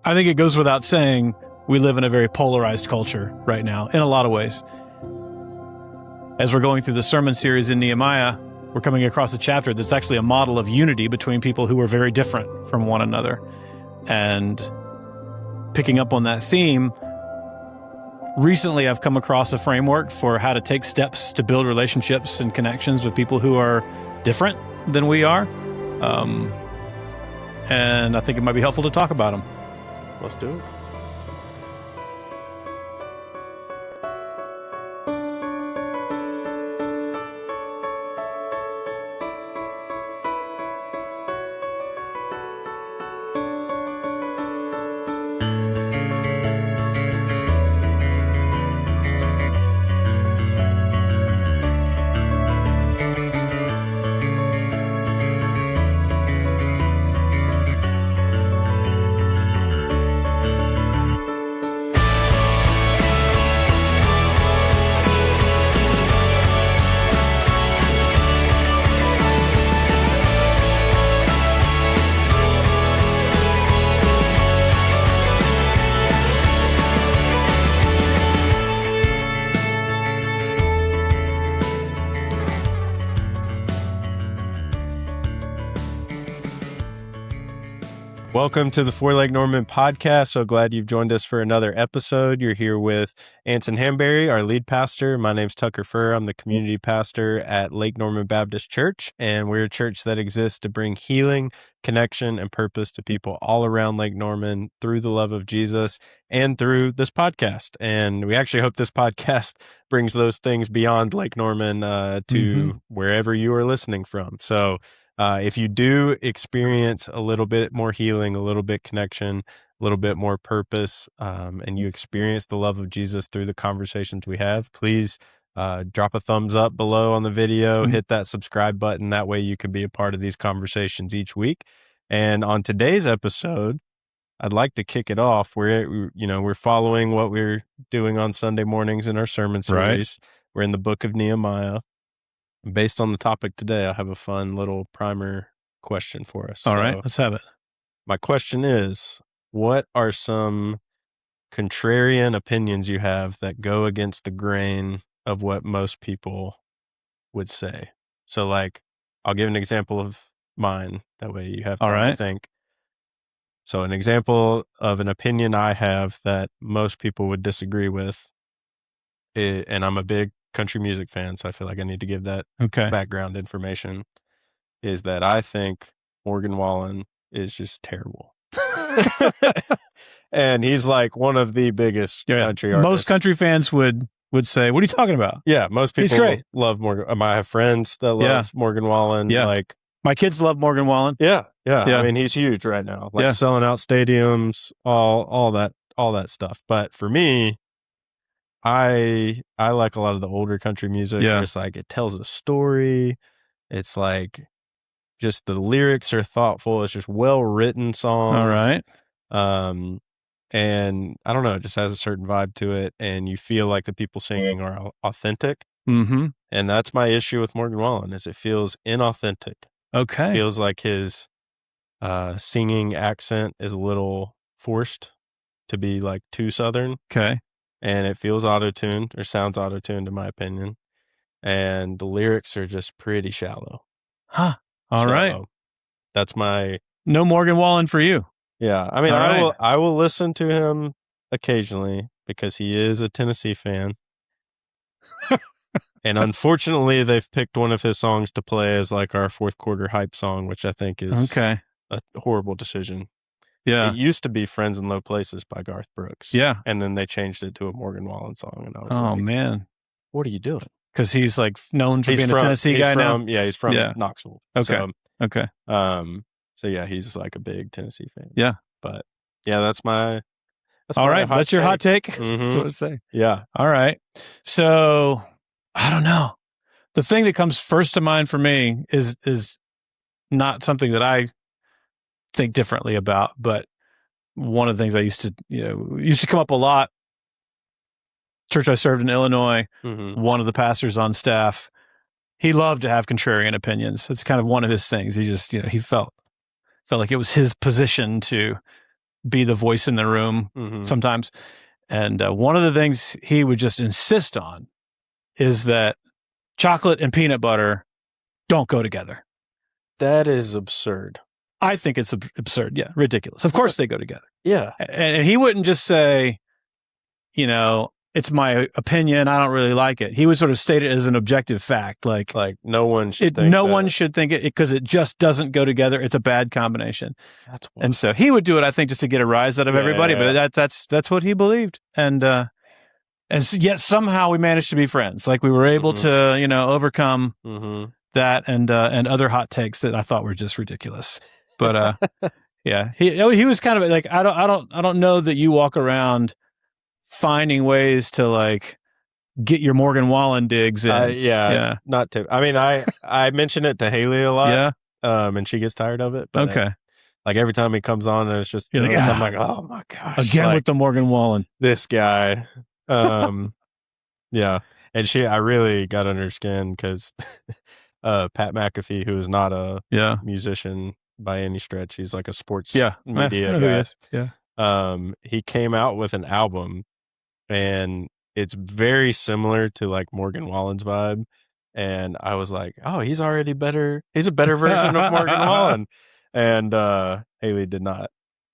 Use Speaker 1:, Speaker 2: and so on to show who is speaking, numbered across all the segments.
Speaker 1: I think it goes without saying we live in a very polarized culture right now in a lot of ways. As we're going through the sermon series in Nehemiah, we're coming across a chapter that's actually a model of unity between people who are very different from one another. And picking up on that theme, recently I've come across a framework for how to take steps to build relationships and connections with people who are different than we are. And I think it might be helpful to talk about them.
Speaker 2: Let's do it. Welcome to the Four Lake Norman podcast. So glad you've joined us for another episode. You're here with Anson Hamberry, our lead pastor. My name's Tucker Furr. I'm the community pastor at Lake Norman Baptist Church, and we're a church that exists to bring healing, connection, and purpose to people all around Lake Norman through the love of Jesus and through this podcast. And we actually hope this podcast brings those things beyond Lake Norman to wherever you are listening from. So if you do experience a little bit more healing, a little bit connection, a little bit more purpose, and you experience the love of Jesus through the conversations we have, please drop a thumbs up below on the video, hit that subscribe button. That way you can be a part of these conversations each week. And on today's episode, I'd like to kick it off. We're following what we're doing on Sunday mornings in our sermon series. Right. We're in the book of Nehemiah. Based on the topic today, I have a fun little primer question for us.
Speaker 1: All right, let's have it.
Speaker 2: My question is, what are some contrarian opinions you have that go against the grain of what most people would say? So, like, I'll give an example of mine. That way you have time to think. So an example of an opinion I have that most people would disagree with, and I'm a big country music fan, so I feel like I need to give that background information, is that I think Morgan Wallen is just terrible. And he's like one of the biggest country artists.
Speaker 1: Most country fans would say, what are you talking about?
Speaker 2: Yeah, most people love Morgan. I have friends that love Morgan Wallen.
Speaker 1: Yeah.
Speaker 2: Like,
Speaker 1: my kids love Morgan Wallen.
Speaker 2: Yeah. I mean, he's huge right now. Like selling out stadiums, all that stuff. But for me, I like a lot of the older country music. Yeah. It's like it tells a story. It's like just the lyrics are thoughtful. It's just well-written songs.
Speaker 1: All right.
Speaker 2: And I don't know, it just has a certain vibe to it, and you feel like the people singing are authentic.
Speaker 1: Mm-hmm.
Speaker 2: And that's my issue with Morgan Wallen, is it feels inauthentic.
Speaker 1: Okay.
Speaker 2: It feels like his singing accent is a little forced to be like too Southern.
Speaker 1: Okay.
Speaker 2: And it feels auto-tuned, or sounds auto-tuned in my opinion. And the lyrics are just pretty shallow.
Speaker 1: Huh. All right.
Speaker 2: That's my...
Speaker 1: No Morgan Wallen for you.
Speaker 2: Yeah. I mean, I will listen to him occasionally because he is a Tennessee fan. And unfortunately, they've picked one of his songs to play as like our fourth quarter hype song, which I think is a horrible decision.
Speaker 1: Yeah.
Speaker 2: It used to be Friends in Low Places by Garth Brooks.
Speaker 1: Yeah.
Speaker 2: And then they changed it to a Morgan Wallen song. And I was
Speaker 1: like, man,
Speaker 2: what are you doing?
Speaker 1: Because he's like known for being a Tennessee guy now?
Speaker 2: Yeah, he's from Knoxville.
Speaker 1: Okay.
Speaker 2: So yeah, he's like a big Tennessee fan.
Speaker 1: Yeah.
Speaker 2: But yeah, that's
Speaker 1: all right. That's your hot take.
Speaker 2: Mm-hmm.
Speaker 1: That's what I say.
Speaker 2: Yeah.
Speaker 1: All right. So I don't know. The thing that comes first to mind for me is not something that I think differently about, but one of the things I used to come up a lot. Church I served in Illinois, one of the pastors on staff, he loved to have contrarian opinions. It's kind of one of his things. He just, he felt like it was his position to be the voice in the room sometimes. And one of the things he would just insist on is that chocolate and peanut butter don't go together.
Speaker 2: That is absurd.
Speaker 1: I think it's absurd. Yeah, ridiculous. Of course they go together.
Speaker 2: Yeah.
Speaker 1: And he wouldn't just say, it's my opinion, I don't really like it. He would sort of state it as an objective fact. Like
Speaker 2: no one should think
Speaker 1: one should think it because it just doesn't go together. It's a bad combination.
Speaker 2: That's wild.
Speaker 1: And so he would do it, I think, just to get a rise out of everybody.
Speaker 2: Yeah.
Speaker 1: But that's what he believed. And yet somehow we managed to be friends. Like we were able to, overcome that and other hot takes that I thought were just ridiculous. But yeah, he was kind of like, I don't know that you walk around finding ways to like get your Morgan Wallen digs in.
Speaker 2: Not to. I mean, I mention it to Haley a lot.
Speaker 1: Yeah.
Speaker 2: And she gets tired of it. But
Speaker 1: okay.
Speaker 2: Like every time he comes on, and it's just I'm like, oh my gosh,
Speaker 1: again with the Morgan Wallen.
Speaker 2: This guy. Yeah, and I really got under her skin because Pat McAfee, who is not a musician by any stretch, he's like a sports media guy.
Speaker 1: Yeah.
Speaker 2: He came out with an album, and it's very similar to like Morgan Wallen's vibe. And I was like, oh, he's already better. He's a better version of Morgan Wallen. And Haley did not.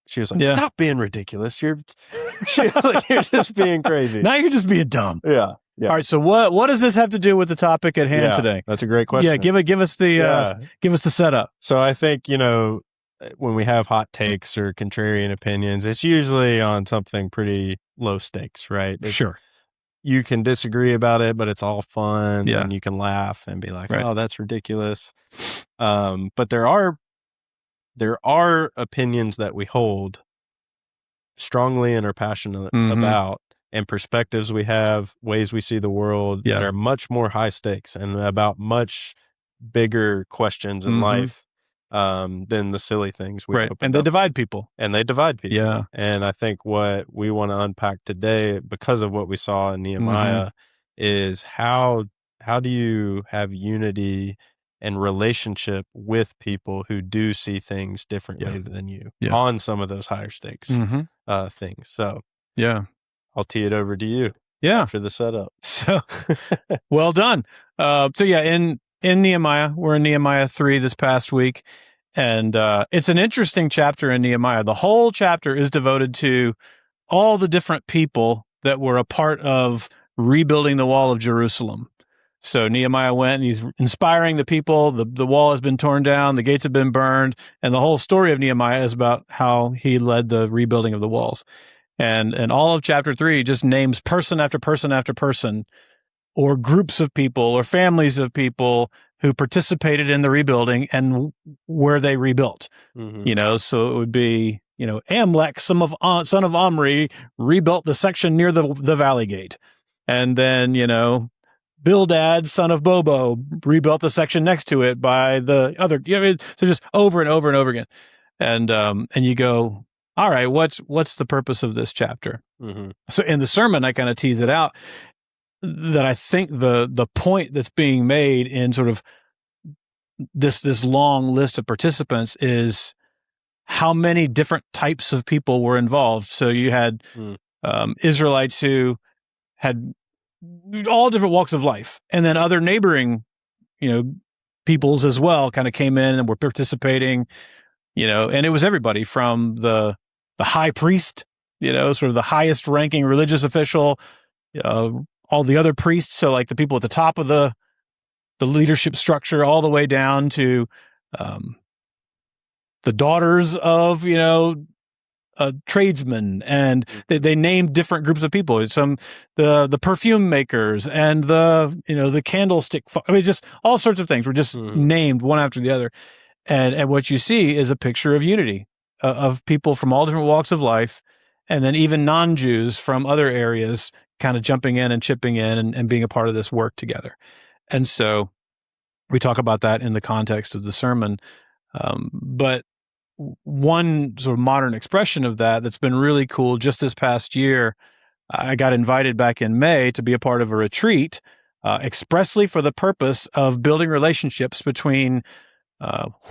Speaker 2: She was like, stop being ridiculous. She was like, you're just being crazy.
Speaker 1: Now you're just being dumb.
Speaker 2: Yeah.
Speaker 1: All right. So what does this have to do with the topic at hand today?
Speaker 2: That's a great question.
Speaker 1: Yeah. Give us the setup.
Speaker 2: So I think, when we have hot takes or contrarian opinions, it's usually on something pretty low stakes, right?
Speaker 1: Sure.
Speaker 2: You can disagree about it, but it's all fun
Speaker 1: and
Speaker 2: you can laugh and be like, oh, that's ridiculous. But there are opinions that we hold strongly and are passionate about, and perspectives we have, ways we see the world that are much more high stakes and about much bigger questions in life than the silly things we
Speaker 1: and they divide people.
Speaker 2: Yeah. And I think what we want to unpack today, because of what we saw in Nehemiah, is how do you have unity and relationship with people who do see things differently than you on some of those higher stakes things. So I'll tee it over to you after the setup.
Speaker 1: So well done. In Nehemiah, we're in Nehemiah 3 this past week, and it's an interesting chapter in Nehemiah. The whole chapter is devoted to all the different people that were a part of rebuilding the wall of Jerusalem. So Nehemiah went and he's inspiring the people. The wall has been torn down, the gates have been burned, and the whole story of Nehemiah is about how he led the rebuilding of the walls. And all of chapter 3 just names person after person after person, or groups of people or families of people who participated in the rebuilding and where they rebuilt. So it would be, Amalek, son of Omri, rebuilt the section near the valley gate. And then, Bildad, son of Bobo, rebuilt the section next to it by the other, so just over and over and over again. And you go, all right, what's the purpose of this chapter? So in the sermon, I kind of tease it out that I think the point that's being made in sort of this long list of participants is how many different types of people were involved. So you had Israelites who had all different walks of life, and then other neighboring, peoples as well kind of came in and were participating, and it was everybody from the high priest, sort of the highest ranking religious official, all the other priests. So like the people at the top of the leadership structure, all the way down to the daughters of, tradesmen, and they named different groups of people. The perfume makers and the candlestick. Just all sorts of things were just named one after the other. And what you see is a picture of unity of people from all different walks of life, and then even non-Jews from other areas kind of jumping in and chipping in and being a part of this work together. And so we talk about that in the context of the sermon. But one sort of modern expression of that's been really cool just this past year, I got invited back in May to be a part of a retreat expressly for the purpose of building relationships between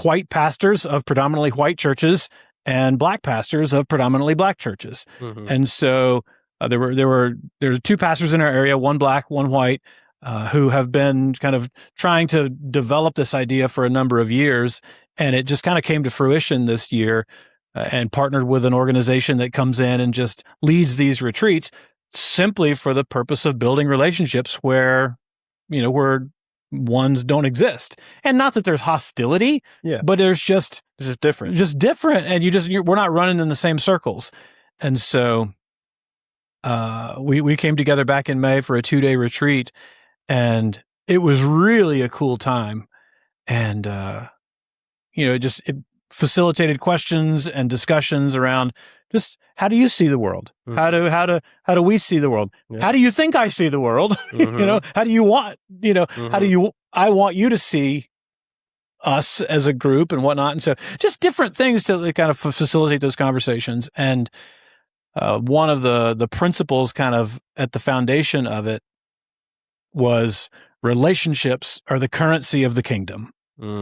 Speaker 1: white pastors of predominantly white churches and black pastors of predominantly black churches.
Speaker 2: Mm-hmm.
Speaker 1: And so there were two pastors in our area, one black, one white, who have been kind of trying to develop this idea for a number of years. And it just kind of came to fruition this year, and partnered with an organization that comes in and just leads these retreats simply for the purpose of building relationships where ones don't exist. And not that there's hostility, but there's just
Speaker 2: different.
Speaker 1: And we're not running in the same circles. And so we came together back in May for a 2-day retreat, and it was really a cool time. And it facilitated questions and discussions around just how do you see the world? Mm-hmm. How do we see the world? Yeah. How do you think I see the world? Mm-hmm. How do you want, mm-hmm. I want you to see us as a group and whatnot. And so just different things to kind of facilitate those conversations. And one of the principles kind of at the foundation of it was relationships are the currency of the kingdom.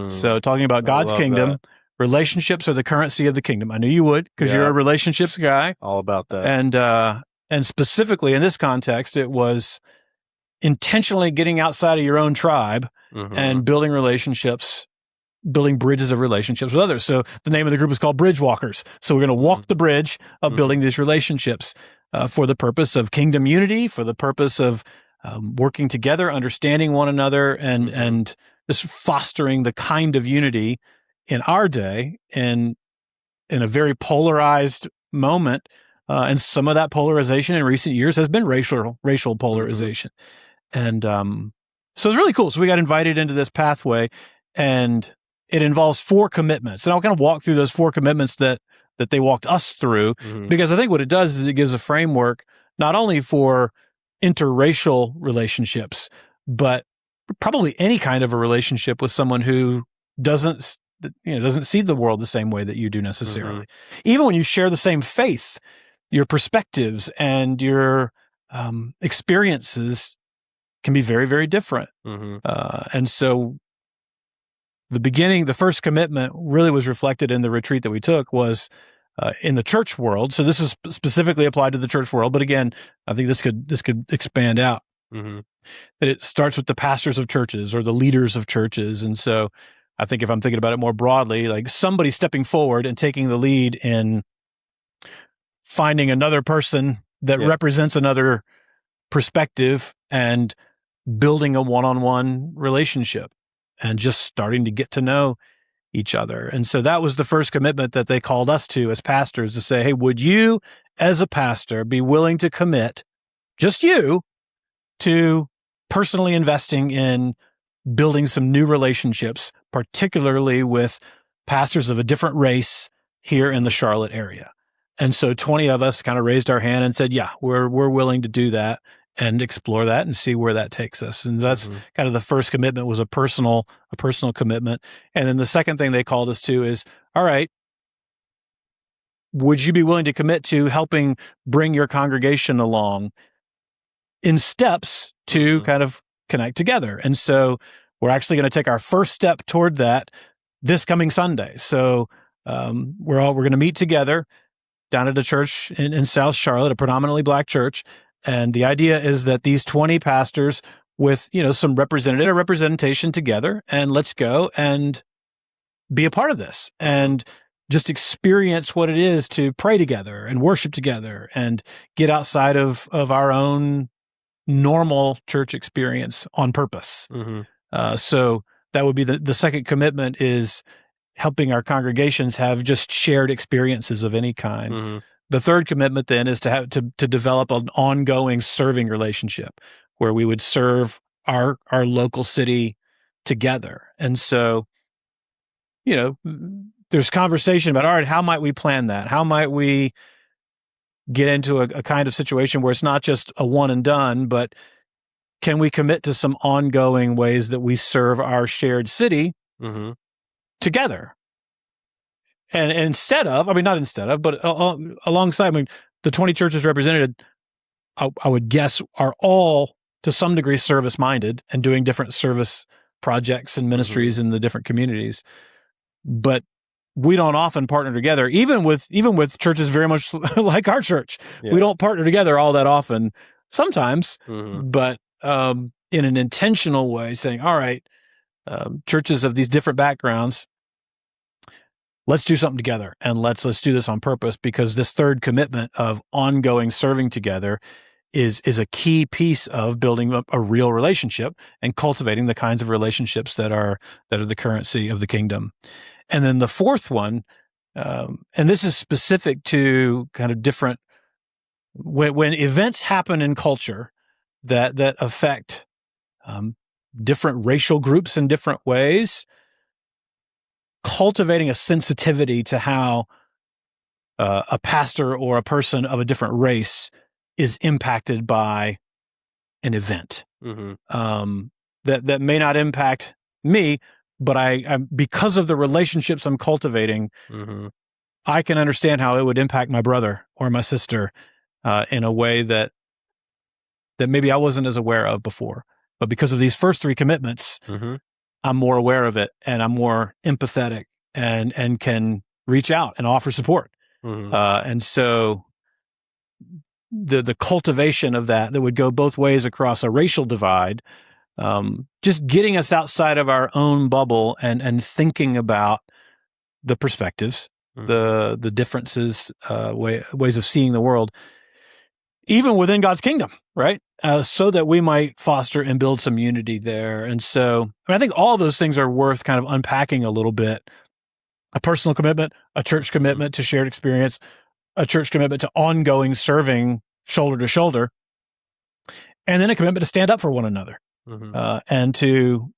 Speaker 1: So talking about God's kingdom, relationships are the currency of the kingdom. I knew you would, because you're a relationships guy.
Speaker 2: All about that.
Speaker 1: And specifically in this context, it was intentionally getting outside of your own tribe mm-hmm. and building relationships, building bridges of relationships with others. So the name of the group is called Bridge Walkers. So we're going to walk mm-hmm. the bridge of mm-hmm. building these relationships for the purpose of kingdom unity, for the purpose of working together, understanding one another, and just fostering the kind of unity in our day in a very polarized moment. And some of that polarization in recent years has been racial polarization. Mm-hmm. And so it's really cool. So we got invited into this pathway, and it involves 4 commitments. And I'll kind of walk through those 4 commitments that they walked us through, mm-hmm. because I think what it does is it gives a framework not only for interracial relationships, but probably any kind of a relationship with someone who doesn't see the world the same way that you do necessarily. Mm-hmm. Even when you share the same faith, your perspectives and your experiences can be very, very different. Mm-hmm. And so the first commitment really was reflected in the retreat that we took was in the church world. So this is specifically applied to the church world, but again, I think this could expand out. Mm-hmm. That it starts with the pastors of churches or the leaders of churches. And so I think if I'm thinking about it more broadly, like somebody stepping forward and taking the lead in finding another person that represents another perspective and building a one-on-one relationship and just starting to get to know each other. And so that was the first commitment that they called us to as pastors, to say, hey, would you as a pastor be willing to commit, just you, to personally investing in building some new relationships, particularly with pastors of a different race here in the Charlotte area? And so 20 of us kind of raised our hand and said, yeah, we're willing to do that and explore that and see where that takes us. And that's mm-hmm. kind of the first commitment, was a personal commitment. And then the second thing they called us to is, all right, would you be willing to commit to helping bring your congregation along in steps to mm-hmm. kind of connect together? And so we're actually going to take our first step toward that this coming Sunday. So we're going to meet together down at a church in South Charlotte, a predominantly black church. And the idea is that these 20 pastors with, some representation together, and let's go and be a part of this and just experience what it is to pray together and worship together and get outside of our own normal church experience on purpose. Mm-hmm. So that would be the second commitment, is helping our congregations have just shared experiences of any kind. Mm-hmm. The third commitment then is to develop an ongoing serving relationship where we would serve our local city together. And so, there's conversation about, all right, how might we plan that? How might we get into a kind of situation where it's not just a one and done, but can we commit to some ongoing ways that we serve our shared city mm-hmm. together? And alongside, the 20 churches represented, I would guess, are all to some degree service-minded and doing different service projects and ministries mm-hmm. in the different communities. But we don't often partner together, even with churches very much like our church.
Speaker 2: Yeah.
Speaker 1: We don't partner together all that often. Sometimes,
Speaker 2: Mm-hmm.
Speaker 1: but in an intentional way, saying, "All right, churches of these different backgrounds, let's do something together, and let's do this on purpose, because this third commitment of ongoing serving together is a key piece of building up a real relationship and cultivating the kinds of relationships that are the currency of the kingdom." And then the fourth one, and this is specific to kind of different, when events happen in culture that affect different racial groups in different ways, cultivating a sensitivity to how a pastor or a person of a different race is impacted by an event.
Speaker 2: Mm-hmm.
Speaker 1: That may not impact me, but I'm because of the relationships I'm cultivating,
Speaker 2: Mm-hmm.
Speaker 1: I can understand how it would impact my brother or my sister in a way that maybe I wasn't as aware of before. But because of these first three commitments,
Speaker 2: Mm-hmm.
Speaker 1: I'm more aware of it, and I'm more empathetic and can reach out and offer support.
Speaker 2: Mm-hmm.
Speaker 1: And so the cultivation of that would go both ways across a racial divide, just getting us outside of our own bubble and thinking about the perspectives,
Speaker 2: Mm-hmm.
Speaker 1: the differences, ways of seeing the world, even within God's kingdom, right? So that we might foster and build some unity there. And so, I think all those things are worth kind of unpacking a little bit. A personal commitment, a church commitment to shared experience, a church commitment to ongoing serving shoulder to shoulder, and then a commitment to stand up for one another, and to,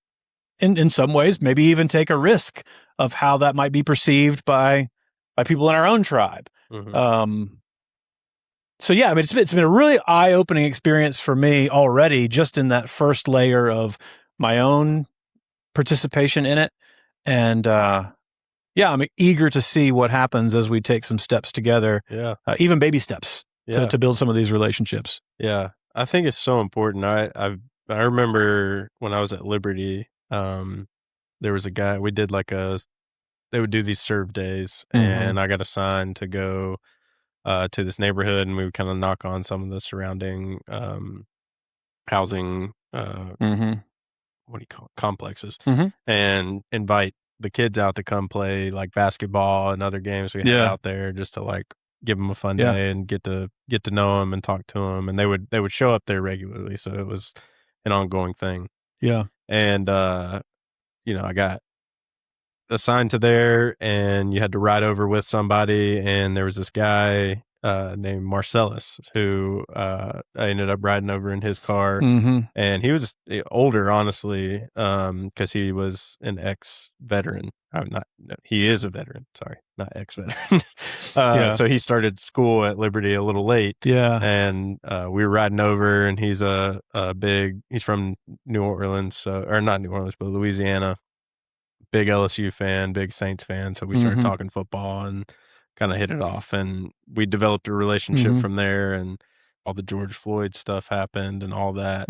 Speaker 1: in some ways, maybe even take a risk of how that might be perceived by people in our own tribe.
Speaker 2: Mm-hmm.
Speaker 1: So yeah, I mean, it's been a really eye-opening experience for me already, just in that first layer of my own participation in it, and yeah, I'm eager to see what happens as we take some steps together, even baby steps, to build some of these relationships.
Speaker 2: Yeah, I think it's so important. I remember when I was at Liberty, there was a guy, we did they would do these serve days, and I got assigned to go to this neighborhood, and we would kind of knock on some of the surrounding housing, what do you call it, complexes, and invite the kids out to come play like basketball and other games we had out there, just to like give them a fun day and get to know them and talk to them. And they would show up there regularly, so it was an ongoing thing.
Speaker 1: Yeah.
Speaker 2: And I got assigned to there, and you had to ride over with somebody, and there was this guy named Marcellus who I ended up riding over in his car, and he was older, honestly, because he was an ex-veteran. He is a veteran, sorry, not ex-veteran. So he started school at Liberty a little late, and we were riding over, and he's he's from New Orleans, or not New Orleans, but Louisiana. Big LSU fan, big Saints fan. So we started talking football and kind of hit it off, and we developed a relationship from there, and all the George Floyd stuff happened and all that.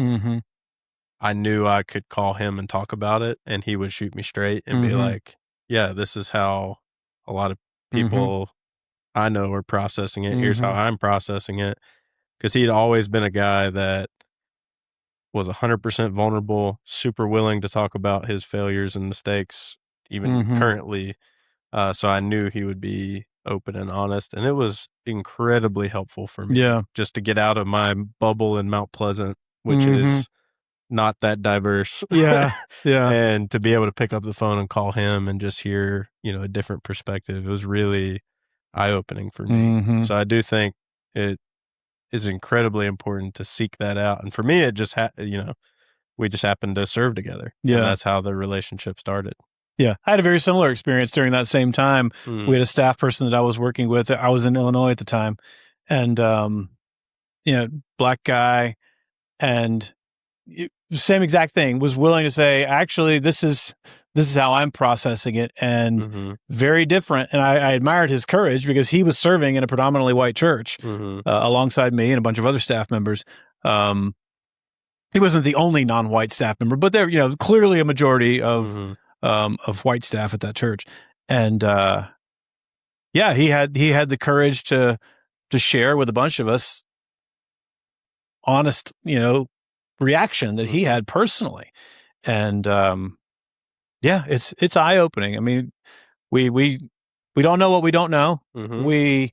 Speaker 2: I knew I could call him and talk about it, and he would shoot me straight and be like, yeah, this is how a lot of people I know are processing it. Here's how I'm processing it. Because he'd always been a guy that was 100% vulnerable, super willing to talk about his failures and mistakes, even currently. So I knew he would be open and honest, and it was incredibly helpful for me just to get out of my bubble in Mount Pleasant, which is not that diverse. And to be able to pick up the phone and call him and just hear, a different perspective. It was really eye-opening for me. So I do think it is incredibly important to seek that out. And for me, it just we just happened to serve together. And that's how the relationship started.
Speaker 1: Yeah. I had a very similar experience during that same time. We had a staff person that I was working with. I was in Illinois at the time, and, black guy, and same exact thing, was willing to say, actually, this is how I'm processing it, and very different. And I admired his courage, because he was serving in a predominantly white church alongside me and a bunch of other staff members. He wasn't the only non-white staff member, but there, clearly a majority of white staff at that church. And he had the courage to share with a bunch of us honest, reaction that he had personally. And it's eye opening. I mean, we don't know what we don't know. We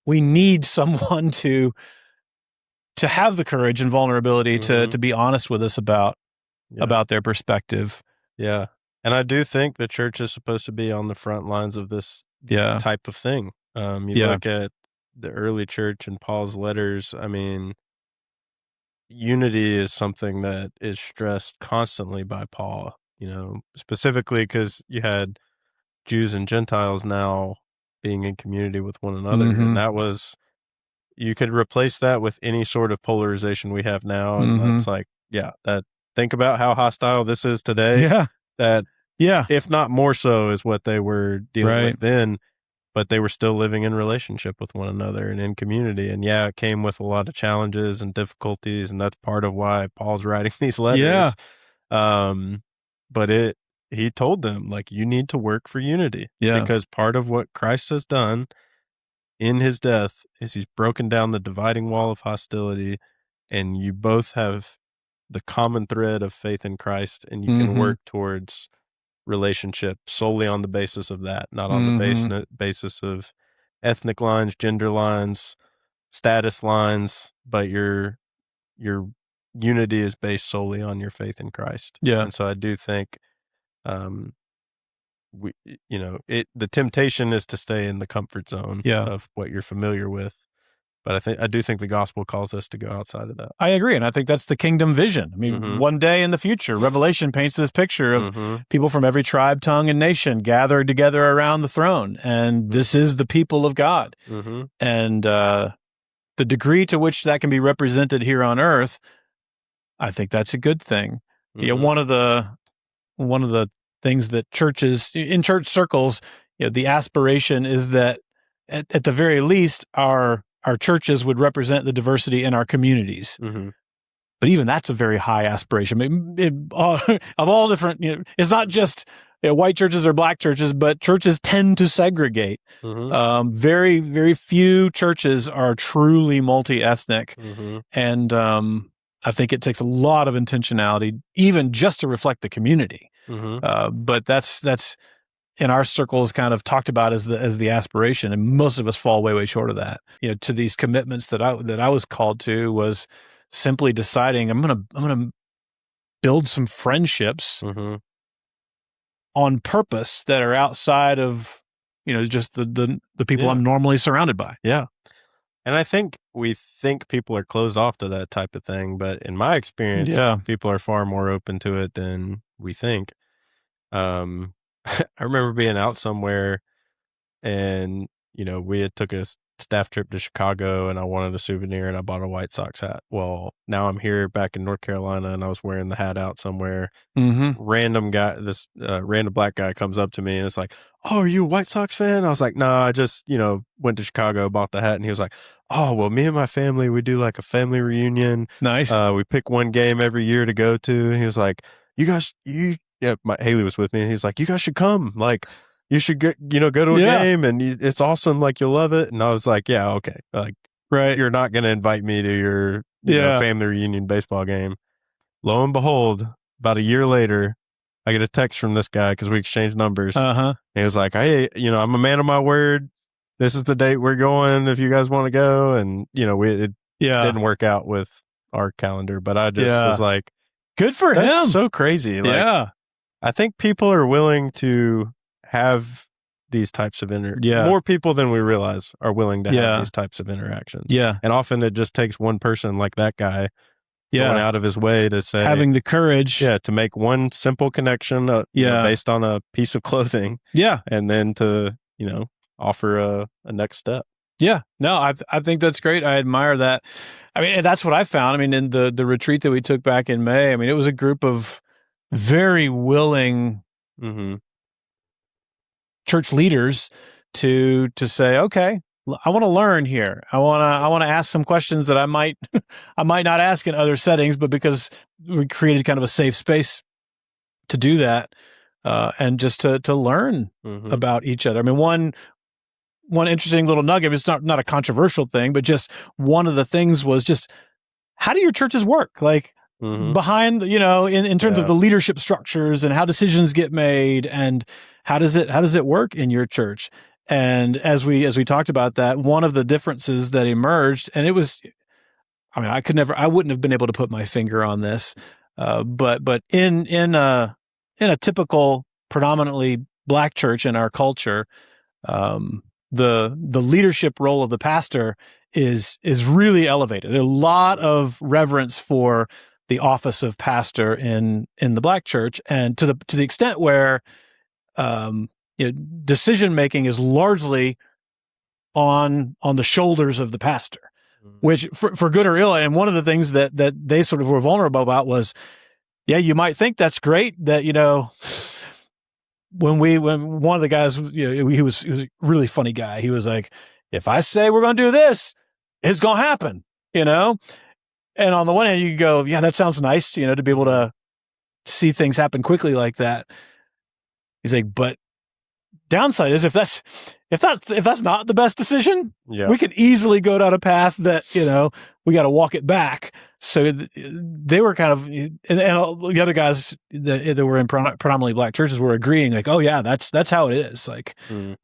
Speaker 1: need someone to have the courage and vulnerability to be honest with us about their perspective.
Speaker 2: Yeah. And I do think the church is supposed to be on the front lines of this type of thing. You look at the early church and Paul's letters. I mean, unity is something that is stressed constantly by Paul, specifically because you had Jews and Gentiles now being in community with one another. And that was, you could replace that with any sort of polarization we have now. And that's like, think about how hostile this is today. That, if not more so, is what they were dealing with then, but they were still living in relationship with one another and in community. And it came with a lot of challenges and difficulties. And that's part of why Paul's writing these letters. But he told them, like, you need to work for unity because part of what Christ has done in his death is he's broken down the dividing wall of hostility, and you both have the common thread of faith in Christ, and you can work towards relationship solely on the basis of that, not on the basis of ethnic lines, gender lines, status lines, but your unity is based solely on your faith in Christ. And so I do think the temptation is to stay in the comfort zone of what you're familiar with. But I do think the gospel calls us to go outside of that.
Speaker 1: I agree. And I think that's the kingdom vision. I mean, one day in the future, Revelation paints this picture of people from every tribe, tongue, and nation gathered together around the throne. And this is the people of God. And the degree to which that can be represented here on earth, I think that's a good thing. One of the things that in church circles, the aspiration is that at the very least, our churches would represent the diversity in our communities. But even that's a very high aspiration. I mean, of all different, it's not just white churches or black churches, but churches tend to segregate. Very, very few churches are truly multi-ethnic. And I think it takes a lot of intentionality, even just to reflect the community. But that's in our circles kind of talked about as the aspiration, and most of us fall way short of that. To these commitments that I was called to was simply deciding I'm gonna build some friendships on purpose that are outside of just the people I'm normally surrounded by.
Speaker 2: And I think we think people are closed off to that type of thing, but in my experience, people are far more open to it than we think. I remember being out somewhere and, we had took a staff trip to Chicago and I wanted a souvenir and I bought a White Sox hat. Well, now I'm here back in North Carolina and I was wearing the hat out somewhere. Random guy, this random black guy comes up to me and it's like, "Oh, are you a White Sox fan?" I was like, "No, I just, went to Chicago, bought the hat." And he was like, "Oh, well, me and my family, we do like a family reunion.
Speaker 1: Nice.
Speaker 2: We pick one game every year to go to." And he was like, Haley was with me and he's like, "You guys should come. Like, you should go to a game and it's awesome. Like, you'll love it." And I was like, "Yeah, okay. Like, you're not going to invite me to your family reunion baseball game." Lo and behold, about a year later, I get a text from this guy because we exchanged numbers. And he was like, "Hey, I'm a man of my word. This is the date we're going if you guys want to go." And, it didn't work out with our calendar, but I just was like,
Speaker 1: good for him.
Speaker 2: That's so crazy. Like, I think people are willing to have these types of more people than we realize are willing to have these types of interactions. And often it just takes one person like that guy going out of his way to say,
Speaker 1: having the courage
Speaker 2: to make one simple connection based on a piece of clothing. And then to, offer a next step.
Speaker 1: No, I think that's great. I admire that. I mean, that's what I found. I mean, in the retreat that we took back in May, I mean, it was a group of very willing church leaders to say, "Okay, I want to learn here. I want to ask some questions that I might not ask in other settings, but because we created kind of a safe space to do that, and just to learn about each other. I mean, one interesting little nugget, it's not a controversial thing, but just one of the things was just, how do your churches work? Like behind, in terms of the leadership structures and how decisions get made, and how does it work in your church? And as we talked about that, one of the differences that emerged, and it was, I mean, I wouldn't have been able to put my finger on this, but in a typical predominantly Black church in our culture, the leadership role of the pastor is really elevated. A lot of reverence for the office of pastor in the Black church, and to the extent where decision making is largely on the shoulders of the pastor, which for good or ill. And one of the things that they sort of were vulnerable about was, you might think that's great that, when one of the guys, he was a really funny guy. He was like, if I say we're going to do this, it's going to happen, And on the one hand, you can go, yeah, that sounds nice, to be able to see things happen quickly like that. He's like, but downside is if that's not the best decision, we could easily go down a path that, we got to walk it back. So they were kind of, and the other guys that were in predominantly Black churches were agreeing, like, oh yeah, that's how it is. Like, when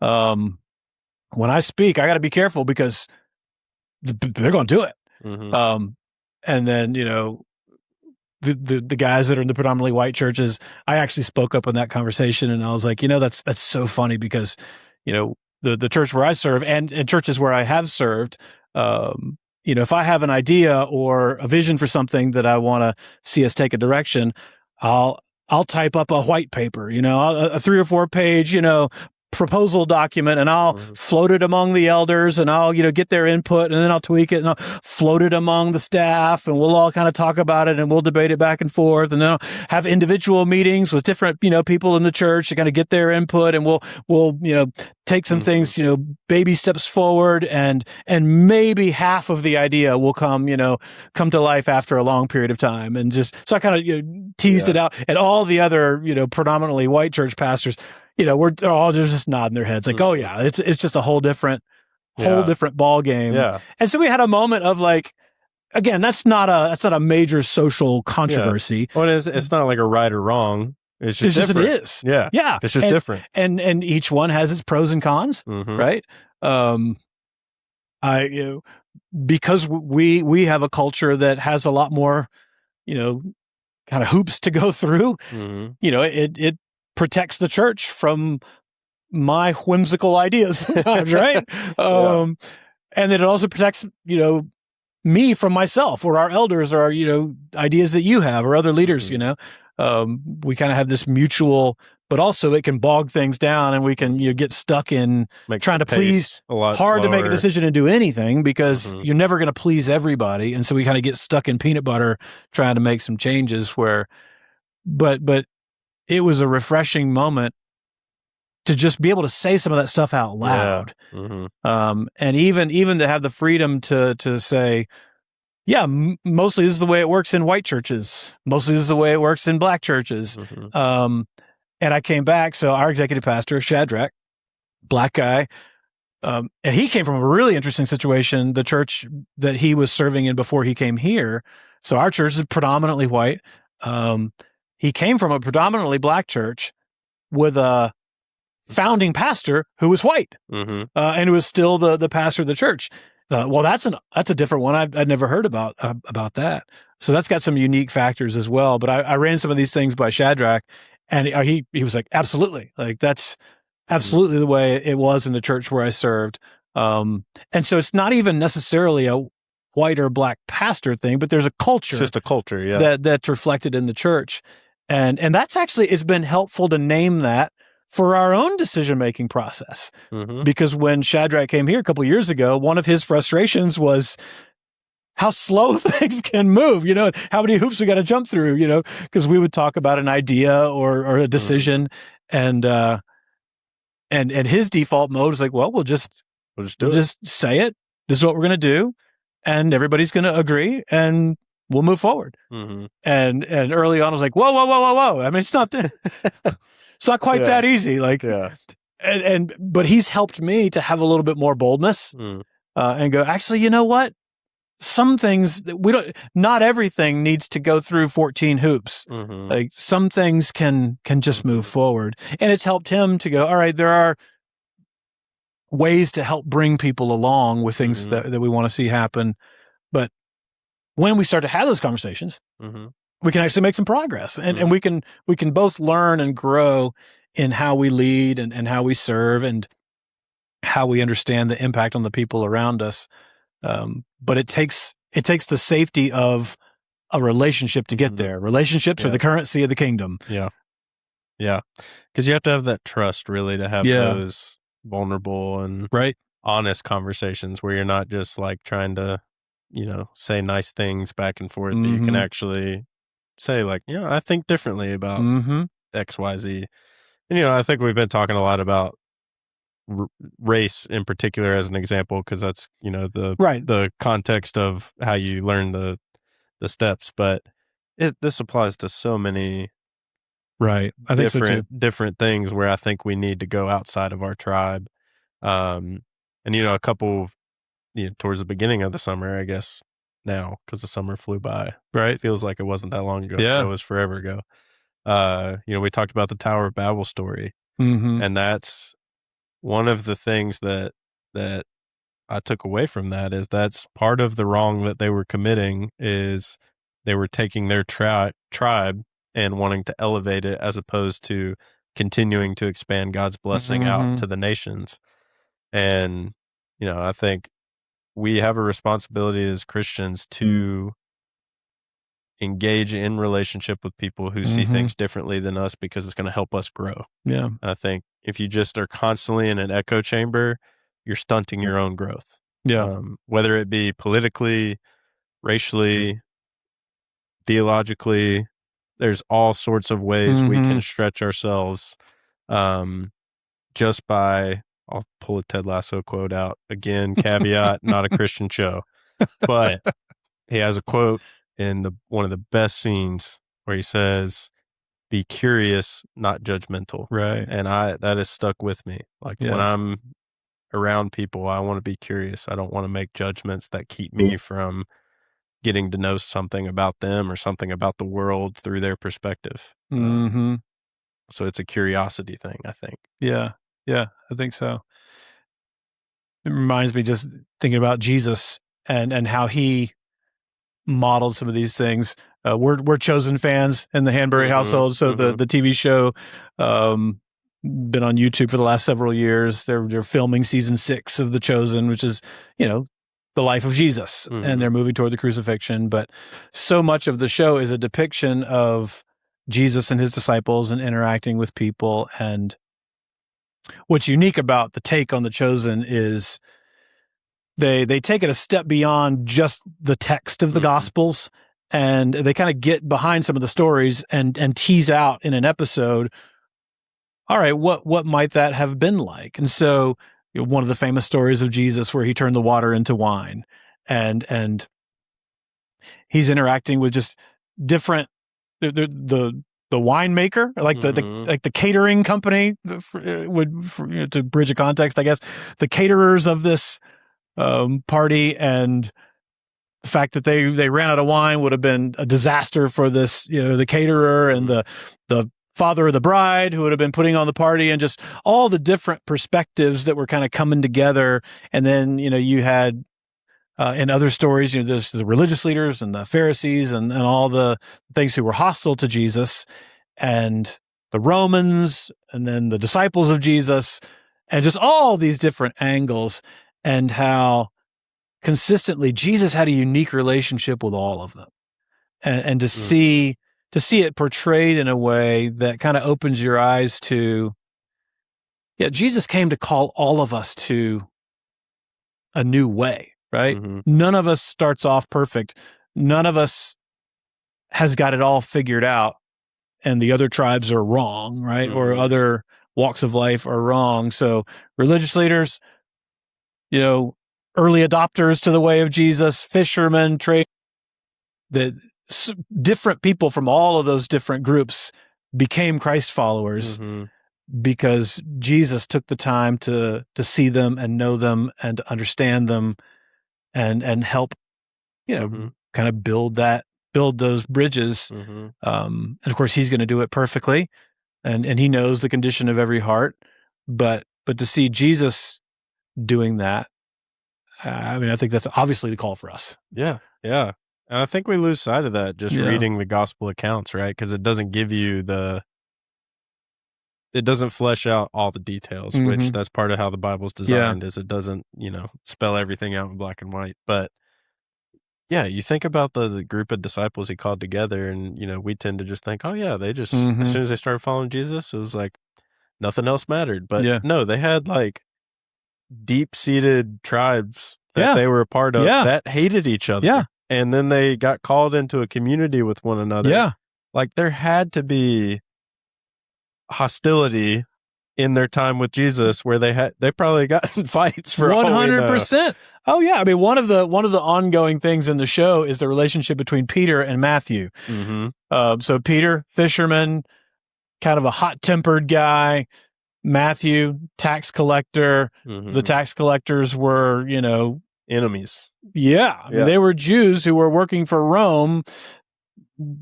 Speaker 1: I speak, I got to be careful because they're going to do it. And then, the guys that are in the predominantly white churches, I actually spoke up in that conversation, and I was like, that's so funny because, the church where I serve and churches where I have served, if I have an idea or a vision for something that I want to see us take a direction, I'll type up a white paper, a 3 or 4 page, proposal document, and I'll float it among the elders, and I'll, get their input, and then I'll tweak it, and I'll float it among the staff, and we'll all kind of talk about it, and we'll debate it back and forth, and then I'll have individual meetings with different, people in the church to kind of get their input, and we'll take some things, baby steps forward, and maybe half of the idea will come to life after a long period of time. And just, so I kind of teased it out, and all the other, predominantly white church pastors, they're all just nodding their heads like, oh yeah, it's just a whole different ball game. Yeah. And so we had a moment of like, again, that's not a major social controversy.
Speaker 2: Yeah. Well, it's not like a right or wrong. It's just different.
Speaker 1: It is.
Speaker 2: Yeah.
Speaker 1: Yeah.
Speaker 2: It's just different.
Speaker 1: And each one has its pros and cons, right? Because we have a culture that has a lot more, kind of hoops to go through, it protects the church from my whimsical ideas sometimes, right? And then it also protects, me from myself, or our elders, or ideas that you have, or other leaders, we kind of have this mutual, but also it can bog things down, and we can get stuck in trying to please, hard to make a decision and do anything because you're never going to please everybody. And so we kind of get stuck in peanut butter trying to make some changes but it was a refreshing moment to just be able to say some of that stuff out loud. Yeah. And even to have the freedom to say, mostly this is the way it works in white churches. Mostly this is the way it works in Black churches. And I came back. So our executive pastor, Shadrach, Black guy, and he came from a really interesting situation, the church that he was serving in before he came here. So our church is predominantly white. He came from a predominantly Black church with a founding pastor who was white, and who was still the pastor of the church. Well, that's a different one. I'd never heard about that. So that's got some unique factors as well. But I ran some of these things by Shadrach, and he was like, absolutely, like that's absolutely the way it was in the church where I served. And so it's not even necessarily a white or Black pastor thing, but there's a culture.
Speaker 2: It's just a culture,
Speaker 1: that's reflected in the church. And that's actually, it's been helpful to name that for our own decision-making process. Because when Shadrach came here a couple of years ago, one of his frustrations was how slow things can move, how many hoops we got to jump through, because we would talk about an idea or a decision, and his default mode was like, well, we'll just say it. This is what we're going to do, and everybody's going to agree, and we'll move forward. And early on, I was like, whoa. I mean, it's not it's not quite that easy. Like,
Speaker 2: Yeah.
Speaker 1: But he's helped me to have a little bit more boldness and go, actually, you know what? Some things not everything needs to go through 14 hoops. Like some things can just move forward. And it's helped him to go, all right, there are ways to help bring people along with things that we want to see happen. But when we start to have those conversations, we can actually make some progress, and we can both learn and grow in how we lead and how we serve and how we understand the impact on the people around us. But it takes the safety of a relationship to get there. Relationships are the currency of the kingdom.
Speaker 2: Yeah. Yeah. Because you have to have that trust really to have those vulnerable and honest conversations where you're not just like trying to, say nice things back and forth, but you can actually say like, I think differently about X, Y, Z. And, I think we've been talking a lot about race in particular as an example, because that's, the context of how you learn the steps. But this applies to so many
Speaker 1: I think so too.
Speaker 2: different things where I think we need to go outside of our tribe. And, a couple, towards the beginning of the summer, I guess now, because the summer flew by. It feels like it wasn't that long ago.
Speaker 1: Yeah.
Speaker 2: It was forever ago. We talked about the Tower of Babel story. And that's one of the things that I took away from that is that's part of the wrong that they were committing is they were taking their tribe and wanting to elevate it as opposed to continuing to expand God's blessing out to the nations. And, I think we have a responsibility as Christians to engage in relationship with people who see things differently than us because it's going to help us grow.
Speaker 1: Yeah.
Speaker 2: And I think if you just are constantly in an echo chamber, you're stunting your own growth.
Speaker 1: Yeah.
Speaker 2: Whether it be politically, racially, theologically, there's all sorts of ways we can stretch ourselves just by, I'll pull a Ted Lasso quote out again, caveat, not a Christian show, but he has a quote in one of the best scenes where he says, be curious, not judgmental.
Speaker 1: Right.
Speaker 2: And that has stuck with me. Like when I'm around people, I want to be curious. I don't want to make judgments that keep me from getting to know something about them or something about the world through their perspective. So it's a curiosity thing, I think.
Speaker 1: Yeah. Yeah, I think so. It reminds me just thinking about Jesus and how he modeled some of these things. We're Chosen fans in the Hanbury household. So the TV show, been on YouTube for the last several years. They're filming season 6 of The Chosen, which is, the life of Jesus, and they're moving toward the crucifixion. But so much of the show is a depiction of Jesus and his disciples and interacting with people. And what's unique about the take on The Chosen is they take it a step beyond just the text of the Gospels, and they kind of get behind some of the stories and tease out in an episode, all right, what might that have been like? And so one of the famous stories of Jesus where he turned the water into wine, and he's interacting with just different the winemaker, like the catering company to bridge a context, I guess, the caterers of this party, and the fact that they ran out of wine would have been a disaster for this, the caterer and the father of the bride who would have been putting on the party, and just all the different perspectives that were kind of coming together. And then, you had in other stories, there's the religious leaders and the Pharisees and all the things who were hostile to Jesus, and the Romans, and then the disciples of Jesus, and just all these different angles, and how consistently Jesus had a unique relationship with all of them. And to see it portrayed in a way that kind of opens your eyes to, Jesus came to call all of us to a new way, right? None of us starts off perfect. None of us has got it all figured out, and the other tribes are wrong, right? Or other walks of life are wrong. So religious leaders, early adopters to the way of Jesus, fishermen, trade, the different people from all of those different groups became Christ followers because Jesus took the time to see them and know them and to understand them and help, kind of build those bridges. And of course, he's going to do it perfectly, and he knows the condition of every heart. But to see Jesus doing that, I think that's obviously the call for us.
Speaker 2: Yeah, yeah. And I think we lose sight of that just reading the gospel accounts, right? Because it doesn't give you it doesn't flesh out all the details, which that's part of how the Bible's designed, is it doesn't, spell everything out in black and white. But yeah, you think about the group of disciples he called together, and, we tend to just think, oh yeah, they just, as soon as they started following Jesus, it was like nothing else mattered. But no, they had like deep-seated tribes that they were a part of that hated each other.
Speaker 1: Yeah.
Speaker 2: And then they got called into a community with one another.
Speaker 1: Yeah.
Speaker 2: Like there had to be hostility in their time with Jesus where they probably got in fights for
Speaker 1: 100%. Oh yeah. I mean, one of the ongoing things in the show is the relationship between Peter and Matthew. So Peter, fisherman, kind of a hot-tempered guy. Matthew, tax collector. The tax collectors were,
Speaker 2: enemies.
Speaker 1: Yeah. I mean, they were Jews who were working for Rome,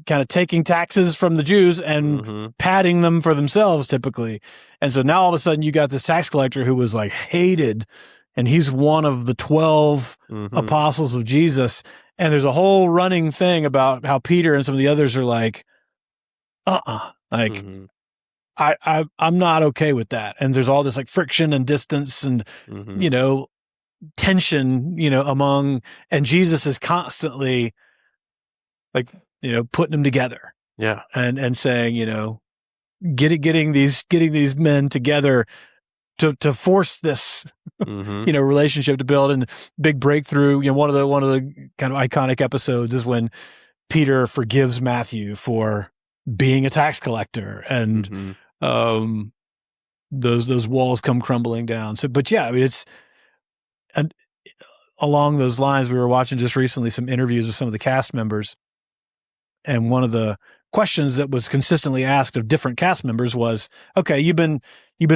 Speaker 1: kind of taking taxes from the Jews and padding them for themselves typically. And so now all of a sudden you got this tax collector who was like hated, and he's one of the 12 apostles of Jesus. And there's a whole running thing about how Peter and some of the others are like, I'm not okay with that. And there's all this like friction and distance and, tension, among, and Jesus is constantly like, putting them together.
Speaker 2: Yeah.
Speaker 1: And saying, getting these men together to force this, relationship to build. And big breakthrough, one of the kind of iconic episodes is when Peter forgives Matthew for being a tax collector, and those walls come crumbling down. So, but yeah, I mean, and along those lines, we were watching just recently some interviews with some of the cast members, and one of the questions that was consistently asked of different cast members was, okay, you've been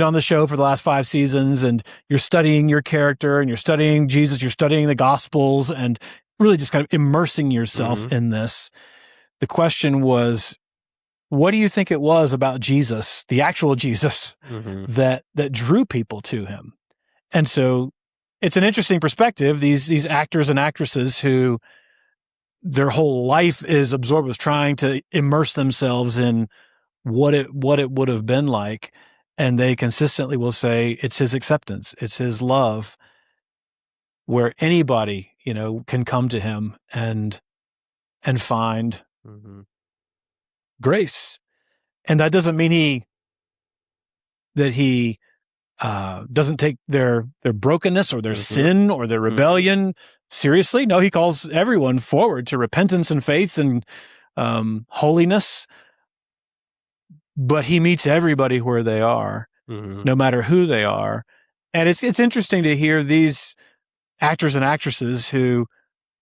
Speaker 1: on the show for the last 5 seasons, and you're studying your character, and you're studying Jesus, you're studying the Gospels, and really just kind of immersing yourself in this. The question was, what do you think it was about Jesus, the actual Jesus, that drew people to him? And so it's an interesting perspective. These actors and actresses who their whole life is absorbed with trying to immerse themselves in what it would have been like, and they consistently will say it's his acceptance, it's his love, where anybody can come to him and find grace. And that doesn't mean he doesn't take their brokenness or their sin or their rebellion seriously. No, he calls everyone forward to repentance and faith and holiness. But he meets everybody where they are, no matter who they are. And it's interesting to hear these actors and actresses who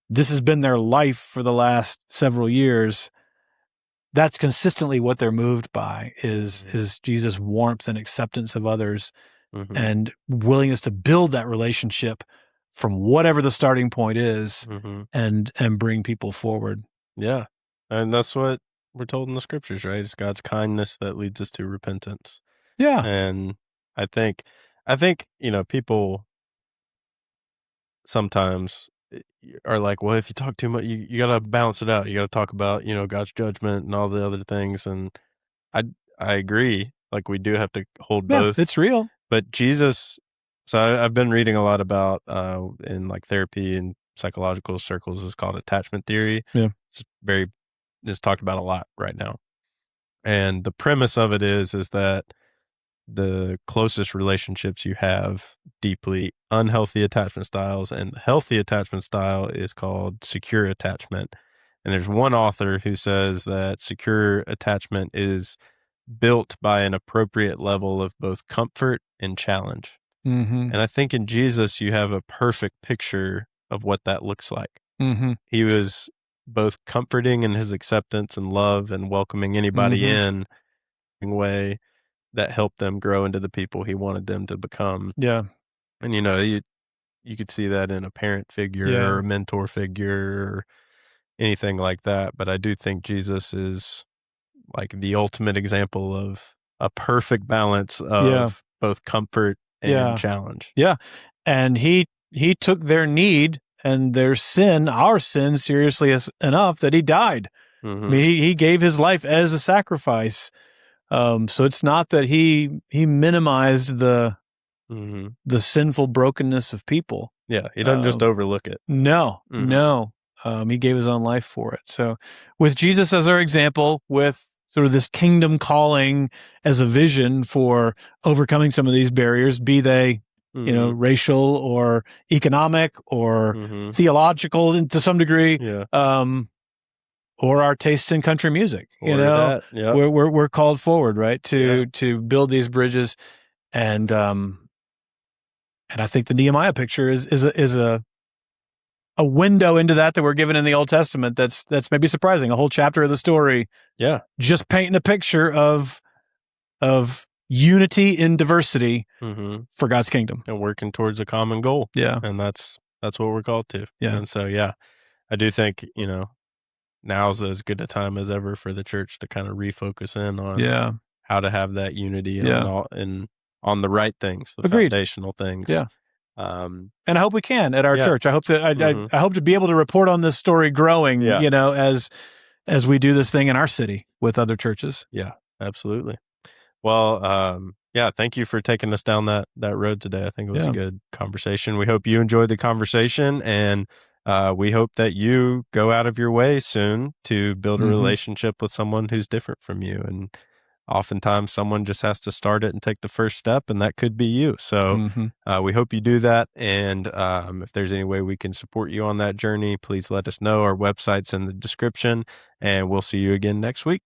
Speaker 1: this has been their life for the last several years. That's consistently what they're moved by is Jesus' warmth and acceptance of others, and willingness to build that relationship from whatever the starting point is, and bring people forward.
Speaker 2: Yeah. And that's what we're told in the scriptures, right? It's God's kindness that leads us to repentance.
Speaker 1: Yeah.
Speaker 2: And I think, people sometimes are like, well, if you talk too much, you got to balance it out. You got to talk about, God's judgment and all the other things. And I agree. Like we do have to hold both.
Speaker 1: It's real.
Speaker 2: But Jesus, so I've been reading a lot about, in like therapy and psychological circles, it's called attachment theory.
Speaker 1: Yeah.
Speaker 2: It's talked about a lot right now. And the premise of it is that the closest relationships you have deeply unhealthy attachment styles, and the healthy attachment style is called secure attachment. And there's one author who says that secure attachment is built by an appropriate level of both comfort and challenge. And I think in Jesus, you have a perfect picture of what that looks like. He was both comforting in his acceptance and love and welcoming anybody in, way that helped them grow into the people he wanted them to become.
Speaker 1: Yeah.
Speaker 2: And, you could see that in a parent figure
Speaker 1: Yeah.
Speaker 2: or a mentor figure or anything like that. But I do think Jesus is like the ultimate example of a perfect balance
Speaker 1: Yeah.
Speaker 2: of both comfort and
Speaker 1: Yeah.
Speaker 2: challenge.
Speaker 1: Yeah. And he took their need and their sin, our sin, seriously enough that he died. I
Speaker 2: Mm-hmm.
Speaker 1: mean, he gave his life as a sacrifice. So it's not that he minimized
Speaker 2: Mm-hmm.
Speaker 1: the sinful brokenness of people.
Speaker 2: Yeah, he doesn't just overlook it.
Speaker 1: No,
Speaker 2: Mhm.
Speaker 1: no. He gave his own life for it. So with Jesus as our example, with sort of this kingdom calling as a vision for overcoming some of these barriers, be they,
Speaker 2: Mhm.
Speaker 1: racial or economic or
Speaker 2: Mhm.
Speaker 1: theological to some degree,
Speaker 2: Yeah.
Speaker 1: or our tastes in country music,
Speaker 2: Or that. Yep.
Speaker 1: we're called forward, right,
Speaker 2: Yeah.
Speaker 1: to build these bridges. And I think the Nehemiah picture is a window into that we're given in the Old Testament. That's maybe surprising. A whole chapter of the story,
Speaker 2: Yeah.
Speaker 1: just painting a picture of unity in diversity
Speaker 2: Mm-hmm.
Speaker 1: for God's kingdom.
Speaker 2: And working towards a common goal.
Speaker 1: Yeah,
Speaker 2: And that's what we're called to.
Speaker 1: Yeah.
Speaker 2: And so, yeah, I do think, now's as good a time as ever for the church to kind of refocus in on
Speaker 1: yeah,
Speaker 2: how to have that unity
Speaker 1: Yeah.
Speaker 2: on the right things, the
Speaker 1: Agreed.
Speaker 2: foundational things.
Speaker 1: Yeah.
Speaker 2: Um,
Speaker 1: And I hope we can at our
Speaker 2: Yeah.
Speaker 1: church. I hope that
Speaker 2: Mhm.
Speaker 1: I hope to be able to report on this story growing.
Speaker 2: Yeah.
Speaker 1: As we do this thing in our city with other churches.
Speaker 2: Yeah, absolutely. Well, yeah, thank you for taking us down that road today. I think it was a
Speaker 1: Yeah.
Speaker 2: good conversation. We hope you enjoyed the conversation, and we hope that you go out of your way soon to build a
Speaker 1: Mhm.
Speaker 2: relationship with someone who's different from you. And oftentimes someone just has to start it and take the first step, and that could be you. So
Speaker 1: Mhm.
Speaker 2: we hope you do that. And if there's any way we can support you on that journey, please let us know. Our website's in the description, and we'll see you again next week.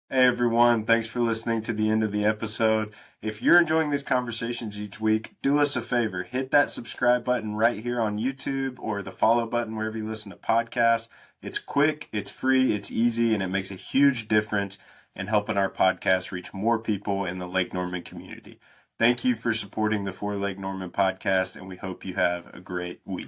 Speaker 2: Hey everyone, thanks for listening to the end of the episode. If you're enjoying these conversations each week, do us a favor. Hit that subscribe button right here on YouTube or the follow button wherever you listen to podcasts. It's quick, it's free, it's easy, and it makes a huge difference in helping our podcast reach more people in the Lake Norman community. Thank you for supporting the For Lake Norman podcast, and we hope you have a great week.